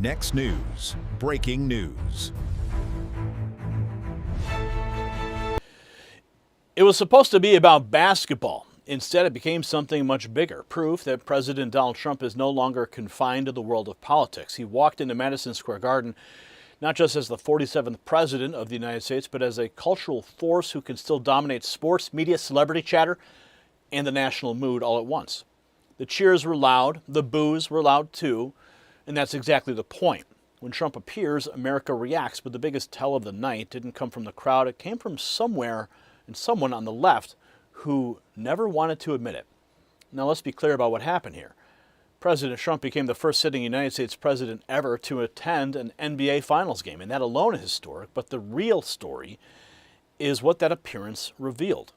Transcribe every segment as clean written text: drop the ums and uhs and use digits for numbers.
Next News, breaking news. It was supposed to be about basketball. Instead, it became something much bigger, proof that President Donald Trump is no longer confined to the world of politics. He walked into Madison Square Garden not just as the 47th president of the United States, but as a cultural force who can still dominate sports, media, celebrity chatter, and the national mood all at once. The cheers were loud, the boos were loud too, and that's exactly the point. When Trump appears, America reacts, but the biggest tell of the night didn't come from the crowd. It came from somewhere and someone on the left who never wanted to admit it. Now let's be clear about what happened here. President Trump became the first sitting United States president ever to attend an NBA Finals game, and that alone is historic, but the real story is what that appearance revealed.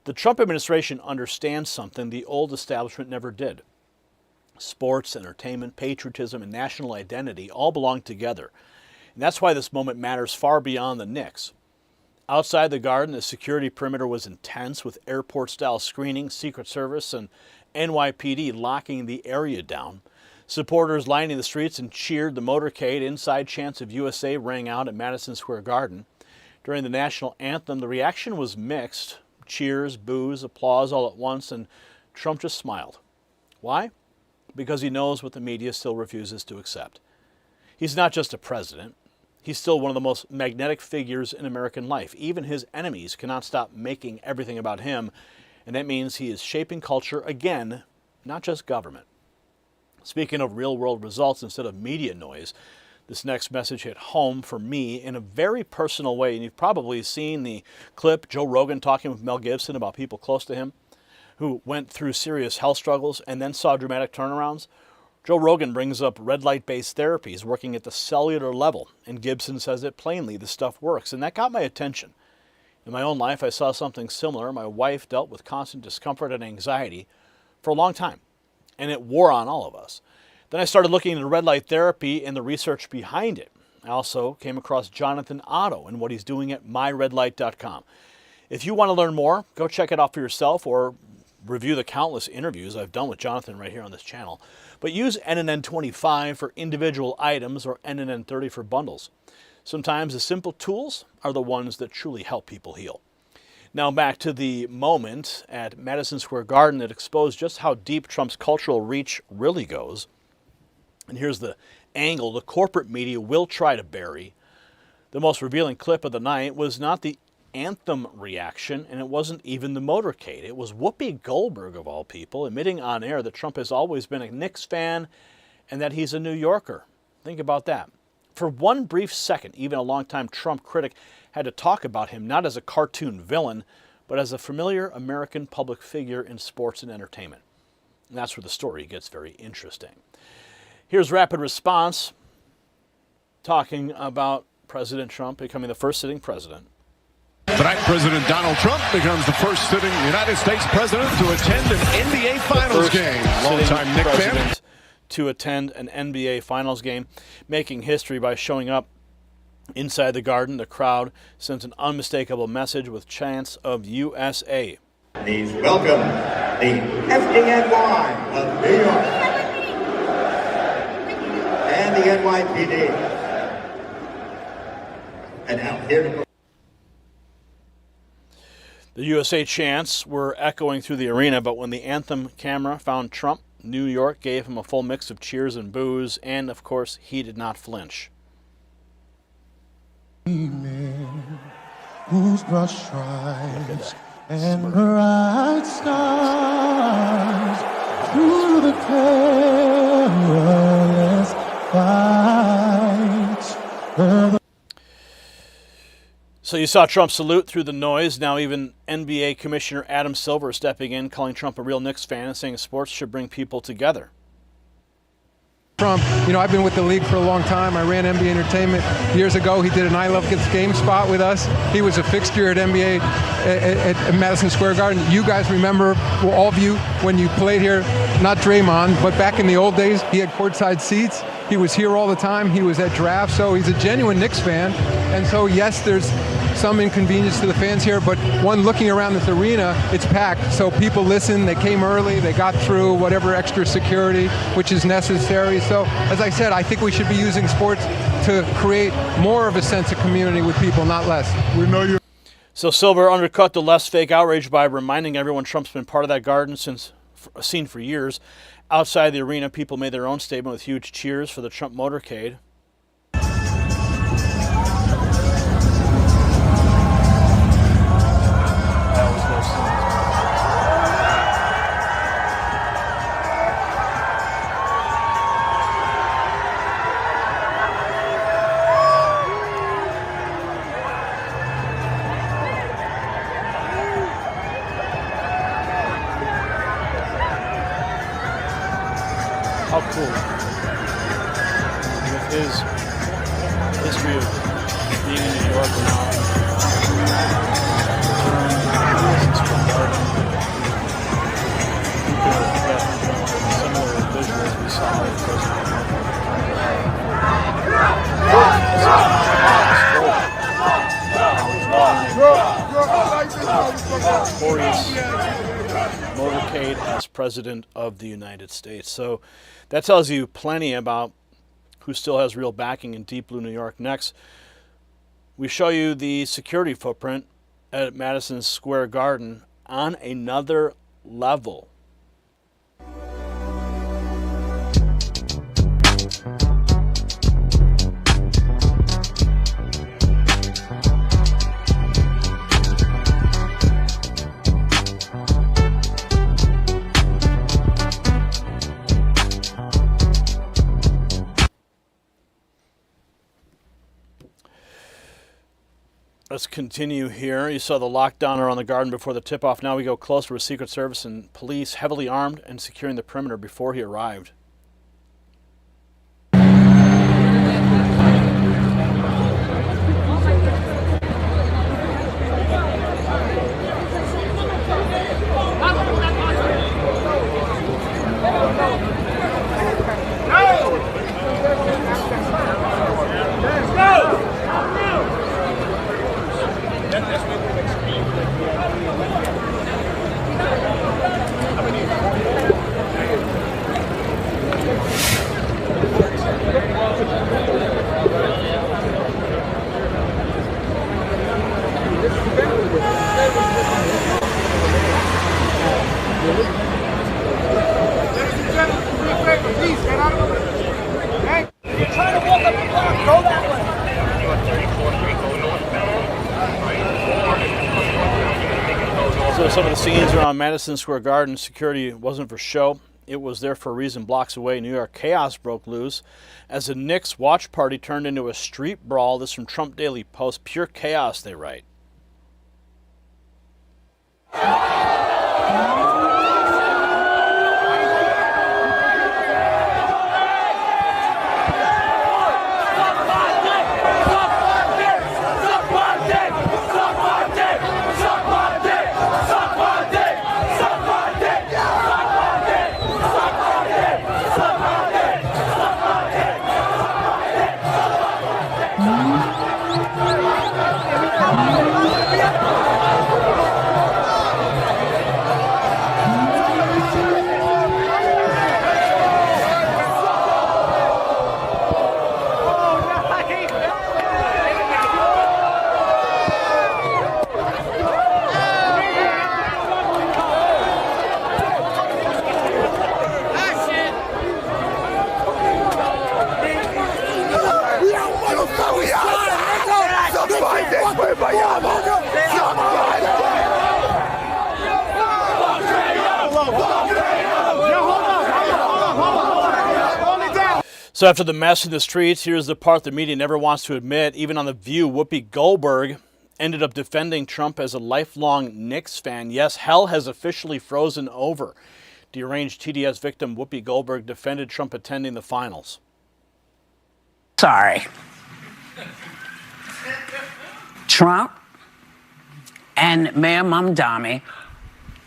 The Trump administration understands something the old establishment never did. Sports, entertainment, patriotism, and national identity all belong together. And that's why this moment matters far beyond the Knicks. Outside the Garden, the security perimeter was intense with airport-style screening, Secret Service, and NYPD locking the area down. Supporters lining the streets and cheered the motorcade. Inside chants of USA rang out at Madison Square Garden. During the national anthem, the reaction was mixed. Cheers, boos, applause all at once, and Trump just smiled. Why? Because he knows what the media still refuses to accept. He's not just a president. He's still one of the most magnetic figures in American life. Even his enemies cannot stop making everything about him, and that means he is shaping culture again, not just government. Speaking of real-world results instead of media noise, this next message hit home for me in a very personal way, and you've probably seen the clip, Joe Rogan talking with Mel Gibson about people close to him who went through serious health struggles and then saw dramatic turnarounds. Joe Rogan brings up red light-based therapies working at the cellular level, and Gibson says it plainly, the stuff works, and that got my attention. In my own life, I saw something similar. My wife dealt with constant discomfort and anxiety for a long time, and it wore on all of us. Then I started looking into red light therapy and the research behind it. I also came across Jonathan Otto and what he's doing at myredlight.com. If you want to learn more, go check it out for yourself or review the countless interviews I've done with Jonathan right here on this channel. But use NNN25 for individual items or NNN30 for bundles. Sometimes the simple tools are the ones that truly help people heal. Now back to the moment at Madison Square Garden that exposed just how deep Trump's cultural reach really goes. And here's the angle the corporate media will try to bury. The most revealing clip of the night was not the anthem reaction, and it wasn't even the motorcade. It was Whoopi Goldberg, of all people, admitting on air that Trump has always been a Knicks fan and that he's a New Yorker. Think about that. For one brief second, even a longtime Trump critic had to talk about him not as a cartoon villain, but as a familiar American public figure in sports and entertainment. And that's where the story gets very interesting. Here's Rapid Response talking about President Trump becoming the first sitting president. Tonight, President Donald Trump becomes the first sitting United States president to attend an NBA Finals game. Longtime Knicks fan. To attend an NBA Finals game, making history by showing up inside the Garden. The crowd sent an unmistakable message with chants of USA. Please welcome the FDNY of New York and the NYPD. And now here to The USA chants were echoing through the arena, but when the anthem camera found Trump, New York gave him a full mix of cheers and boos, and of course, he did not flinch. Whose broad stripes and bright stars through the perilous fight. So you saw Trump salute through the noise. Now even NBA Commissioner Adam Silver stepping in, calling Trump a real Knicks fan and saying sports should bring people together. Trump, I've been with the league for a long time. I ran NBA Entertainment years ago. He did an I Love Kids game spot with us. He was a fixture at NBA at Madison Square Garden. You guys remember, well, all of you, when you played here, not Draymond, but back in the old days, he had courtside seats. He was here all the time. He was at drafts, so he's a genuine Knicks fan. And so, yes, there's some inconvenience to the fans here, but one, looking around this arena, it's packed, so people listen, they came early, they got through whatever extra security which is necessary. So, as I said, I think we should be using sports to create more of a sense of community with people, not less. We know you. So Silver undercut the less fake outrage by reminding everyone Trump's been part of that garden seen for years. Outside the arena, people made their own statement with huge cheers for the Trump motorcade. How cool. With his history of being in New York now. Madison Square Garden. Similar visuals we saw with President motorcade as President of the United States. So that tells you plenty about who still has real backing in deep blue New York. Next, we show you the security footprint at Madison Square Garden on another level. Let's continue here. You saw the lockdown around the garden before the tip-off. Now we go closer with Secret Service and police heavily armed and securing the perimeter before he arrived. So some of the scenes around Madison Square Garden, security wasn't for show. It was there for a reason. Blocks away, New York chaos broke loose as the Knicks watch party turned into a street brawl. This from Trump Daily Post. Pure chaos, they write. So after the mess in the streets, here's the part the media never wants to admit. Even on The View, Whoopi Goldberg ended up defending Trump as a lifelong Knicks fan. Yes, hell has officially frozen over. Deranged TDS victim Whoopi Goldberg defended Trump attending the finals. Sorry. Trump and Mayor Mamdani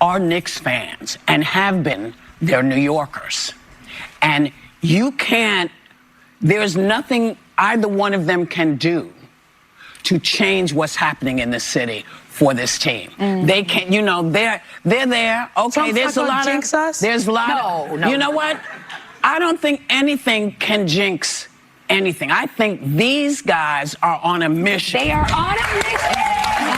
are Knicks fans and have been. They're New Yorkers. And you can't, there's nothing either one of them can do to change what's happening in the city for this team. They can't, you know, they're there. Okay, there's a lot of, there's a lot of, you know what? I don't think anything can jinx anything. I think these guys are on a mission. They are on a mission.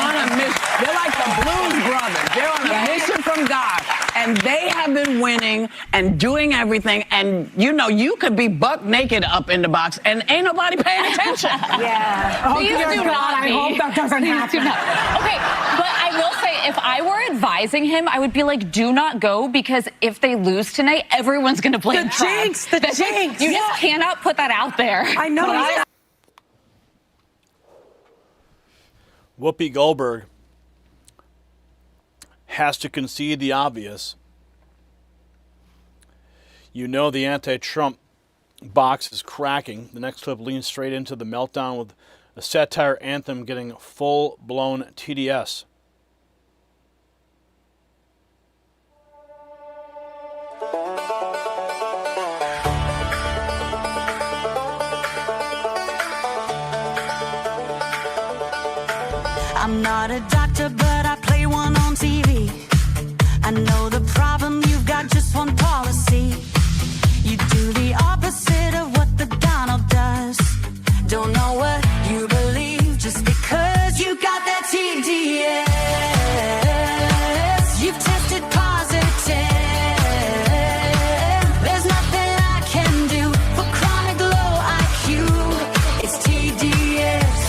On a mission. They're like the Blues Brothers. They're on a mission from God. And they have been winning and doing everything. And, you know, you could be buck naked up in the box and ain't nobody paying attention. Yeah. Please do not. I hope that doesn't happen. Okay, but I will say, if I were advising him, I would be like, do not go, because if they lose tonight, everyone's going to blame Trump. The jinx. You just cannot put that out there. I know. Whoopi Goldberg has to concede the obvious. You know the anti-Trump box is cracking. The next clip leans straight into the meltdown with a satire anthem getting full-blown TDS. I'm not a doctor, but I play one on TV. I know the problem, you've got just one policy. You do the opposite of what the Donald does. Don't know what you believe just because you got that TDS. You've tested positive. There's nothing I can do for chronic low IQ. It's TDS.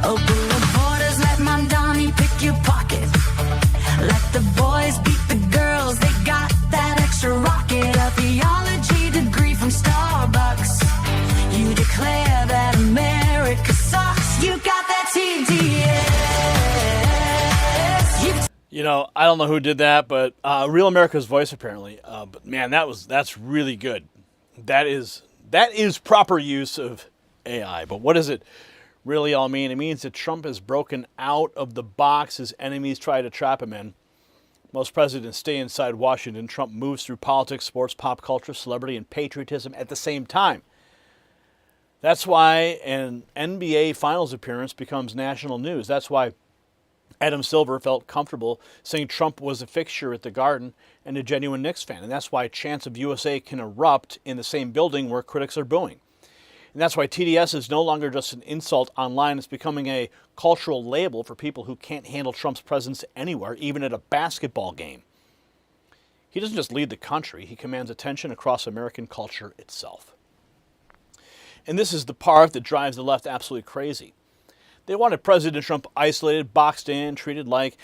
Open the borders, let Mamdani pick your pocket. Let the boys beat the girls, they got that extra rocket. A theology degree from Starbucks. You declare that America sucks. You got that TDS. You know, I don't know who did that, but Real America's Voice apparently. But man, that's really good. That is proper use of AI. But what does it really all mean? It means that Trump has broken out of the box his enemies try to trap him in. Most presidents stay inside Washington. Trump moves through politics, sports, pop culture, celebrity, and patriotism at the same time. That's why an NBA Finals appearance becomes national news. That's why Adam Silver felt comfortable saying Trump was a fixture at the Garden and a genuine Knicks fan. And that's why chants of USA can erupt in the same building where critics are booing. And that's why TDS is no longer just an insult online. It's becoming a cultural label for people who can't handle Trump's presence anywhere, even at a basketball game. He doesn't just lead the country. He commands attention across American culture itself. And this is the part that drives the left absolutely crazy. They wanted President Trump isolated, boxed in, treated like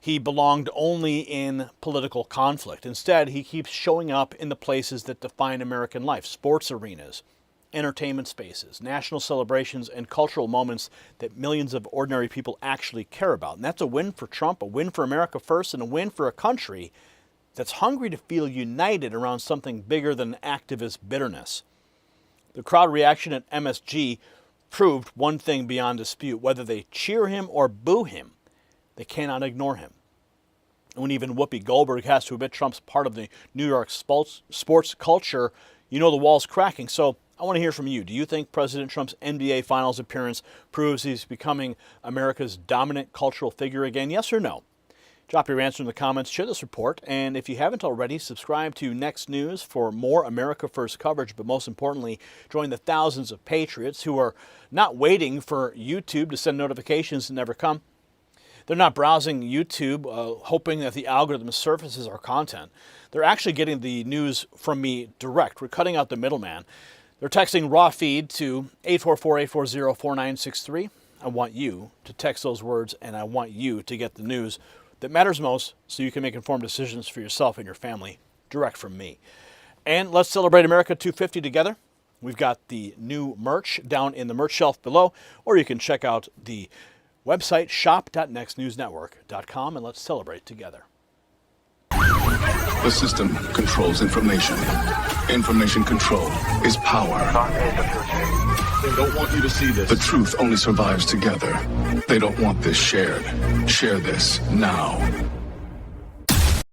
he belonged only in political conflict. Instead, he keeps showing up in the places that define American life: sports arenas, entertainment spaces, national celebrations, and cultural moments that millions of ordinary people actually care about. And that's a win for Trump, a win for America first, and a win for a country that's hungry to feel united around something bigger than activist bitterness. The crowd reaction at MSG proved one thing beyond dispute: whether they cheer him or boo him, they cannot ignore him. And when even Whoopi Goldberg has to admit Trump's part of the New York sports culture, you know the wall's cracking. So I want to hear from you. Do you think President Trump's NBA Finals appearance proves he's becoming America's dominant cultural figure again? Yes or no? Drop your answer in the comments, share this report, and if you haven't already, subscribe to Next News for more America First coverage, but most importantly, join the thousands of patriots who are not waiting for YouTube to send notifications that never come. They're not browsing YouTube hoping that the algorithm surfaces our content. They're actually getting the news from me direct. We're cutting out the middleman. They're texting raw feed to 844-840-4963. I want you to text those words, and I want you to get the news that matters most so you can make informed decisions for yourself and your family direct from me. And let's celebrate America 250 together. We've got the new merch down in the merch shelf below, or you can check out the website shop.nextnewsnetwork.com, and let's celebrate together. The system controls information. Information control is power. They don't want you to see this. The truth only survives together. They don't want this shared. Share this now.